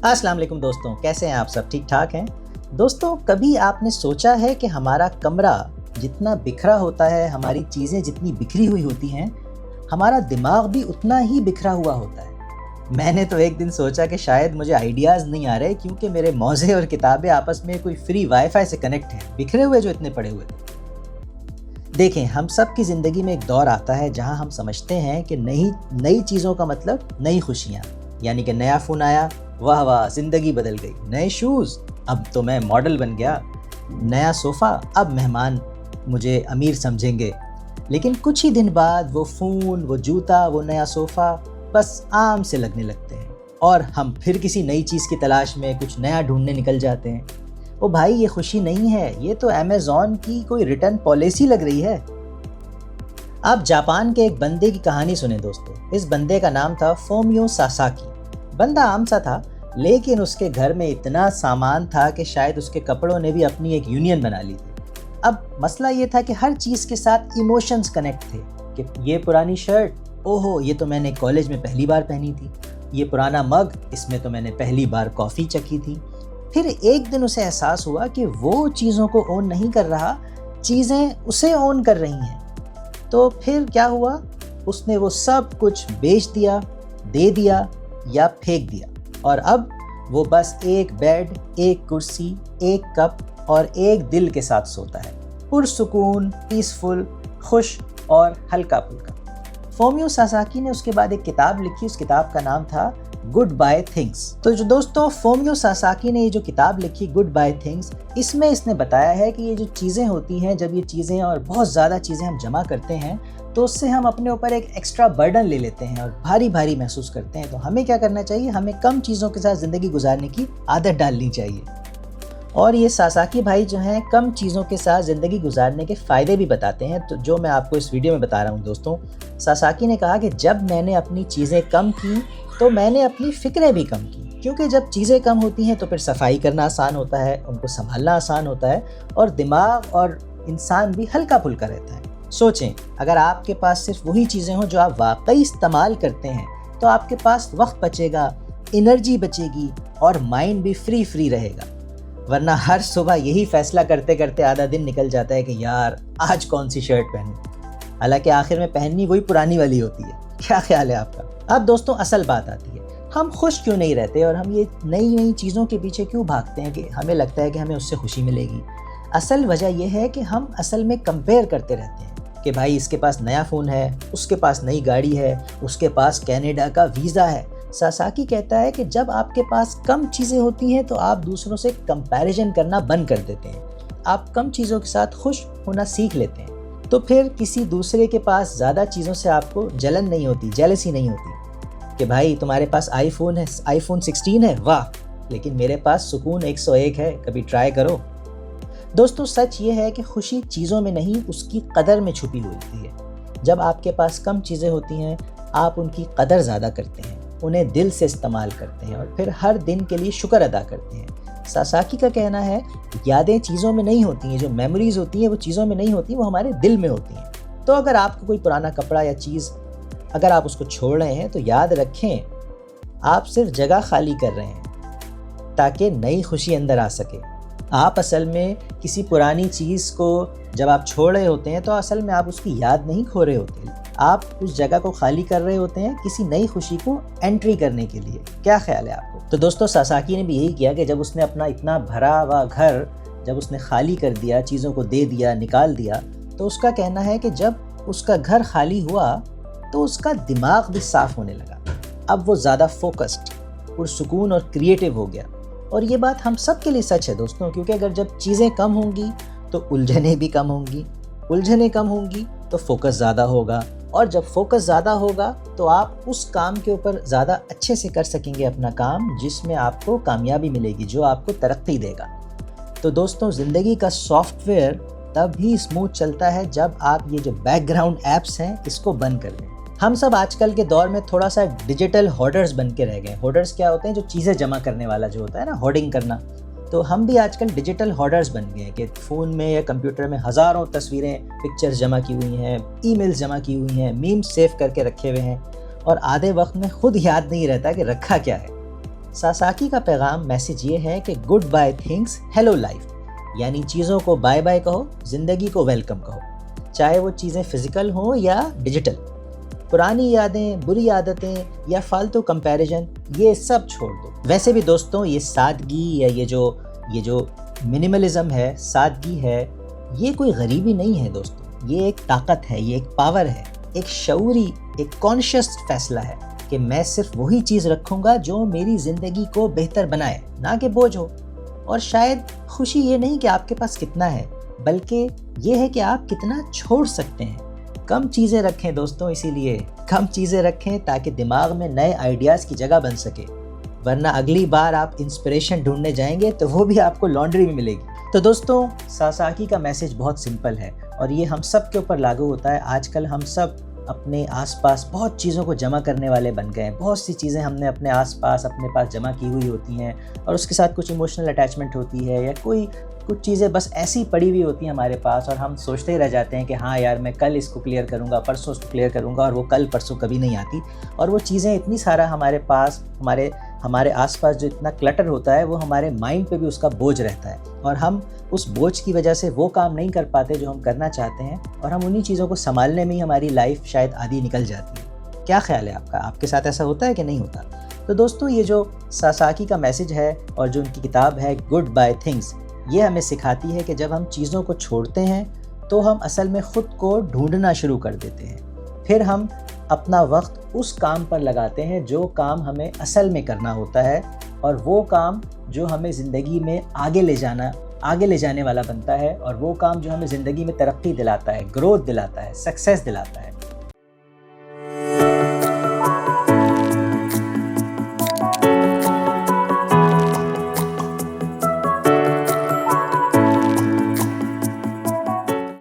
अस्सलाम वालेकुम दोस्तों, कैसे हैं आप सब? ठीक ठाक हैं? दोस्तों, कभी आपने सोचा है कि हमारा कमरा जितना बिखरा होता है, हमारी चीज़ें जितनी बिखरी हुई होती हैं, हमारा दिमाग भी उतना ही बिखरा हुआ होता है। मैंने तो एक दिन सोचा कि शायद मुझे आइडियाज़ नहीं आ रहे क्योंकि मेरे मौज़े और किताबें आपस में कोई फ्री वाईफाई से कनेक्ट हैं, बिखरे हुए जो इतने पड़े हुए थे। देखें, हम सब की ज़िंदगी में एक दौर आता है जहाँ हम समझते हैं कि नई चीज़ों का मतलब नई खुशियाँ, यानी कि नया फ़ोन आया, वाह वाह ज़िंदगी बदल गई। नए शूज़, अब तो मैं मॉडल बन गया। नया सोफ़ा, अब मेहमान मुझे अमीर समझेंगे। लेकिन कुछ ही दिन बाद वो फ़ोन, वो जूता, वो नया सोफ़ा बस आम से लगने लगते हैं और हम फिर किसी नई चीज़ की तलाश में कुछ नया ढूंढने निकल जाते हैं। ओ भाई, ये खुशी नहीं है, ये तो अमेज़न की कोई रिटर्न पॉलिसी लग रही है। आप जापान के एक बंदे की कहानी सुने दोस्तों। इस बंदे का नाम था फोमियो सासाकी। बंदा आम सा था, लेकिन उसके घर में इतना सामान था कि शायद उसके कपड़ों ने भी अपनी एक यूनियन बना ली थी। अब मसला ये था कि हर चीज़ के साथ इमोशंस कनेक्ट थे कि ये पुरानी शर्ट, ओहो ये तो मैंने कॉलेज में पहली बार पहनी थी। ये पुराना मग, इसमें तो मैंने पहली बार कॉफ़ी चखी थी। फिर एक दिन उसे एहसास हुआ कि वो चीज़ों को ओन नहीं कर रहा, चीज़ें उसे ओन कर रही हैं। तो फिर क्या हुआ? उसने वो सब कुछ बेच दिया, दे दिया या फेंक दिया, और अब वो बस एक बेड, एक कुर्सी, एक कप और एक दिल के साथ सोता है, पुरसुकून, पीसफुल, खुश और हल्का फुल्का। फोमियो सासाकी ने उसके बाद एक किताब लिखी। उस किताब का नाम था गुड बाय थिंग्स। तो जो दोस्तों, फोमियो सासाकी ने ये जो किताब लिखी गुड बाय थिंग्स, इसमें इसने बताया है कि ये जो चीज़ें होती हैं, जब ये चीज़ें और बहुत ज़्यादा चीज़ें हम जमा करते हैं तो उससे हम अपने ऊपर एक एक्स्ट्रा बर्डन ले लेते हैं और भारी भारी महसूस करते हैं। तो हमें क्या करना चाहिए? हमें कम चीज़ों के साथ ज़िंदगी गुजारने की आदत डालनी चाहिए। और ये सासाकी भाई जो हैं, कम चीज़ों के साथ ज़िंदगी गुजारने के फ़ायदे भी बताते हैं, तो जो मैं आपको इस वीडियो में बता रहा हूँ दोस्तों। सासाकी ने कहा कि जब मैंने अपनी चीज़ें कम की तो मैंने अपनी फ़िक्रें भी कम की, क्योंकि जब चीज़ें कम होती हैं तो फिर सफाई करना आसान होता है, उनको संभालना आसान होता है और दिमाग और इंसान भी हल्का फुल्का रहता है। सोचें, अगर आपके पास सिर्फ वही चीज़ें हों जो आप वाकई इस्तेमाल करते हैं तो आपके पास वक्त बचेगा, एनर्जी बचेगी और माइंड भी फ्री रहेगा। वरना हर सुबह यही फैसला करते करते आधा दिन निकल जाता है कि यार आज कौन सी शर्ट पहनूं, हालांकि आखिर में पहननी वही पुरानी वाली होती है। क्या ख्याल है आपका? अब दोस्तों, असल बात आती है, हम खुश क्यों नहीं रहते और हम ये नई चीज़ों के पीछे क्यों भागते हैं कि हमें लगता है कि हमें उससे खुशी मिलेगी। असल वजह यह है कि हम असल में कंपेयर करते रहते हैं कि भाई इसके पास नया फ़ोन है, उसके पास नई गाड़ी है, उसके पास कनाडा का वीज़ा है। सासाकी कहता है कि जब आपके पास कम चीज़ें होती हैं तो आप दूसरों से कंपैरिजन करना बंद कर देते हैं। आप कम चीज़ों के साथ खुश होना सीख लेते हैं, तो फिर किसी दूसरे के पास ज़्यादा चीज़ों से आपको जलन नहीं होती, जेलसी नहीं होती कि भाई तुम्हारे पास आईफोन है, आईफोन 16 है, वाह, लेकिन मेरे पास सुकून 101 है, कभी ट्राई करो। दोस्तों, सच ये है कि खुशी चीज़ों में नहीं, उसकी कदर में छुपी हुई होती है। जब आपके पास कम चीज़ें होती हैं, आप उनकी कदर ज़्यादा करते हैं, उन्हें दिल से इस्तेमाल करते हैं और फिर हर दिन के लिए शुक्र अदा करते हैं। सासाकी का कहना है, यादें चीज़ों में नहीं होती हैं, जो मेमोरीज़ होती हैं वो चीज़ों में नहीं होती, वो हमारे दिल में होती हैं। तो अगर आपको कोई पुराना कपड़ा या चीज़, अगर आप उसको छोड़ रहे हैं तो याद रखें, आप सिर्फ जगह खाली कर रहे हैं ताकि नई खुशी अंदर आ सके। आप असल में किसी पुरानी चीज़ को जब आप छोड़ रहे होते हैं तो असल में आप उसकी याद नहीं खो रहे होते, आप उस जगह को खाली कर रहे होते हैं किसी नई खुशी को एंट्री करने के लिए। क्या ख्याल है आपको? तो दोस्तों, सासाकी ने भी यही किया कि जब उसने अपना इतना भरा हुआ घर जब उसने खाली कर दिया, चीज़ों को दे दिया, निकाल दिया, तो उसका कहना है कि जब उसका घर खाली हुआ तो उसका दिमाग भी साफ़ होने लगा। अब वो ज़्यादा फोकस्ड, पुरसुकून और क्रिएटिव हो गया। और ये बात हम सब के लिए सच है दोस्तों, क्योंकि अगर जब चीज़ें कम होंगी तो उलझनें भी कम होंगी, उलझनें कम होंगी तो फोकस ज़्यादा होगा, और जब फोकस ज़्यादा होगा तो आप उस काम के ऊपर ज़्यादा अच्छे से कर सकेंगे अपना काम, जिसमें आपको कामयाबी मिलेगी, जो आपको तरक्की देगा। तो दोस्तों, ज़िंदगी का सॉफ्टवेयर तब भी स्मूथ चलता है जब आप ये जो बैकग्राउंड ऐप्स हैं इसको बंद कर दें। हम सब आजकल के दौर में थोड़ा सा डिजिटल होर्डर्स बन के रह गए। होर्डर्स क्या होते हैं? जो चीज़ें जमा करने वाला जो होता है ना, होर्डिंग करना। तो हम भी आजकल डिजिटल होर्डर्स बन गए हैं कि फ़ोन में या कंप्यूटर में हज़ारों तस्वीरें, पिक्चर्स जमा की हुई हैं, ईमेल्स जमा की हुई हैं, मीम्स सेव करके रखे हुए हैं, और आधे वक्त में खुद याद नहीं रहता कि रखा क्या है। सासाकी का पैगाम मैसेज ये है कि goodbye things hello life, यानी चीज़ों को बाय बाय कहो, ज़िंदगी को वेलकम कहो, चाहे वो चीज़ें फिज़िकल हों या डिजिटल। पुरानी यादें, बुरी आदतें या फालतू कंपैरिजन, ये सब छोड़ दो। वैसे भी दोस्तों, ये सादगी या ये जो मिनिमलिज्म है, सादगी है, ये कोई गरीबी नहीं है दोस्तों। ये एक ताकत है, ये एक पावर है, एक शऊरी, एक कॉन्शियस फैसला है कि मैं सिर्फ वही चीज़ रखूँगा जो मेरी ज़िंदगी को बेहतर बनाए, ना कि बोझ हो। और शायद खुशी ये नहीं कि आपके पास कितना है, बल्कि ये है कि आप कितना छोड़ सकते हैं। कम चीज़ें रखें दोस्तों, इसीलिए कम चीज़ें रखें ताकि दिमाग में नए आइडियाज़ की जगह बन सके, वरना अगली बार आप इंस्पिरेशन ढूंढने जाएंगे तो वो भी आपको लॉन्ड्री में मिलेगी। तो दोस्तों, सासाकी का मैसेज बहुत सिंपल है और ये हम सब के ऊपर लागू होता है। आजकल हम सब अपने आसपास बहुत चीज़ों को जमा करने वाले बन गए हैं। बहुत सी चीज़ें हमने अपने आसपास अपने पास जमा की हुई होती हैं और उसके साथ कुछ इमोशनल अटैचमेंट होती है, या कुछ चीज़ें बस ऐसी पड़ी हुई होती हैं हमारे पास, और हम सोचते ही रह जाते हैं कि हाँ यार, मैं कल इसको क्लियर करूँगा, परसों उसको क्लियर करूँगा, और वो कल परसों कभी नहीं आती। और वो चीज़ें इतनी सारा हमारे पास, हमारे आसपास जो इतना क्लटर होता है, वो हमारे माइंड पे भी उसका बोझ रहता है, और हम उस बोझ की वजह से वो काम नहीं कर पाते जो हम करना चाहते हैं, और हम उन्हीं चीज़ों को संभालने में ही हमारी लाइफ शायद आधी निकल जाती है। क्या ख्याल है आपका? आपके साथ ऐसा होता है कि नहीं होता? तो दोस्तों, ये जो सासाकी का मैसेज है और जो उनकी किताब है गुड बाय थिंग्स, ये हमें सिखाती है कि जब हम चीज़ों को छोड़ते हैं तो हम असल में ख़ुद को ढूंढना शुरू कर देते हैं। फिर हम अपना वक्त उस काम पर लगाते हैं जो काम हमें असल में करना होता है, और वो काम जो हमें ज़िंदगी में आगे ले जाने वाला बनता है, और वो काम जो हमें ज़िंदगी में तरक्की दिलाता है, ग्रोथ दिलाता है, सक्सेस दिलाता है।